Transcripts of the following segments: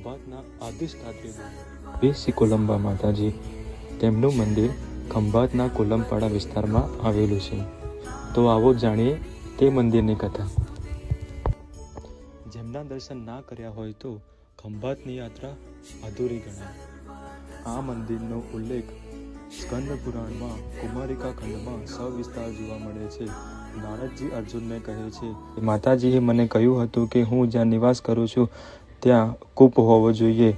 ખંભાતના આદિષ્ટાત્રી શ્રી કોલંબા માતાજી, તેમનું મંદિર ખંભાતના કોલમપાડા વિસ્તારમાં આવેલું છે. તો આવો જાણીએ તે મંદિરની કથા. જેમના દર્શન ના કર્યા હોય તો ખંભાતની યાત્રા અધૂરી ગણાય. આ મંદિરનો ઉલ્લેખ સ્કંદ પુરાણમાં કુમારિકા ખંડમાં સવિસ્તાર જોવા મળે છે. નારદજી અર્જુનને કહે છે, માતાજીએ મને કહ્યું હતું કે હું જ્યાં નિવાસ કરું છું ત્યાં કૂપ હોવો જોઈએ.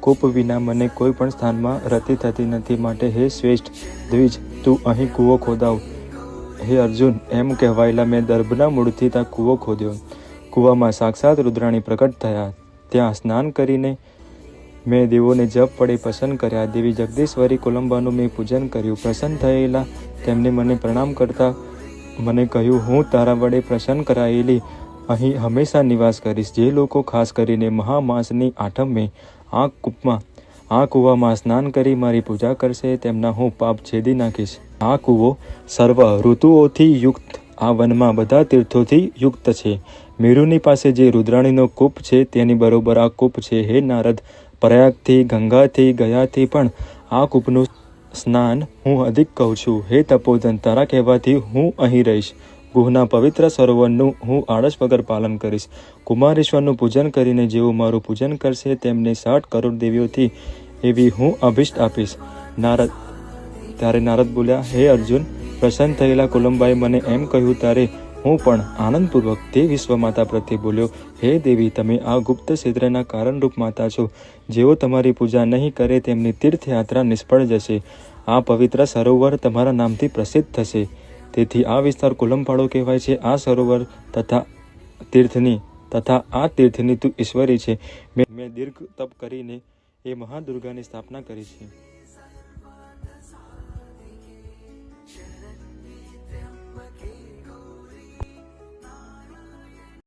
કૂપ વિના મને કોઈ પણ સ્થાનમાં રતિ થતી નથી. માટે હે શ્રેષ્ઠ દ્વિજ, તું અહીં કૂવો ખોદાવ. હે અર્જુન, એમ કહેવાયેલા મેં દર્ભના મૂળથી ત્યાં કૂવો ખોદ્યો. કૂવામાં સાક્ષાત રુદ્રાણી પ્રકટ થયા. ત્યાં સ્નાન કરીને મેં દેવોને જપ પડે પ્રસન્ન કર્યા. દેવી જગદીશ્વરી કોલંબાનું મેં પૂજન કર્યું. પ્રસન્ન થયેલા તેમને મને પ્રણામ કરતા મને કહ્યું, હું તારા વડે પ્રસન્ન કરાયેલી અહીં હંમેશા નિવાસ કરીશ. જે લોકો ખાસ કરીને મહામાસની આઠમે આ કૂવામાં સ્નાન કરી મારી પૂજા કરશે તેમના હું પાપ છેદી નાખીશ. આ કૂવો સર્વ ઋતુઓથી યુક્ત આ વનમાં બધા તીર્થોથી યુક્ત છે. મેરુની પાસે જે રુદ્રાણીનો કૂપ છે તેની બરોબર આ કૂપ છે. હે નારદ, પ્રયાગથી, ગંગાથી, ગયાથી પણ આ કૂપનું સ્નાન હું અધિક કહું છું. હે તપોધન, તારા કહેવાથી હું અહીં રહીશ. ગુહના પવિત્ર સરોવરનું હું આળસ વગર પાલન કરીશ. કુમારેશ્વરનું પૂજન કરીને જેઓ મારું પૂજન કરશે તેમને 60 કરોડ દેવીઓથી એવી હું અભિષ્ટ આપીશ. ત્યારે નારદ બોલ્યા, હે અર્જુન, પ્રસન્ન થયેલા કોલંબાએ મને એમ કહ્યું ત્યારે હું પણ આનંદપૂર્વક તે વિશ્વમાતા પ્રત્યે બોલ્યો, હે દેવી, તમે આ ગુપ્ત ક્ષેત્રના કારણરૂપ માતા છો. જેઓ તમારી પૂજા નહીં કરે તેમની તીર્થયાત્રા નિષ્ફળ જશે. આ પવિત્ર સરોવર તમારા નામથી પ્રસિદ્ધ થશે. તેથી આ વિસ્તાર કોલમપાડો કહેવાય છે. આ સરોવર તથા આ તીર્થની તું ઈશ્વરી છે. મેં દીર્ઘ તપ કરીને એ મહાદુર્ગાની સ્થાપના કરી છે.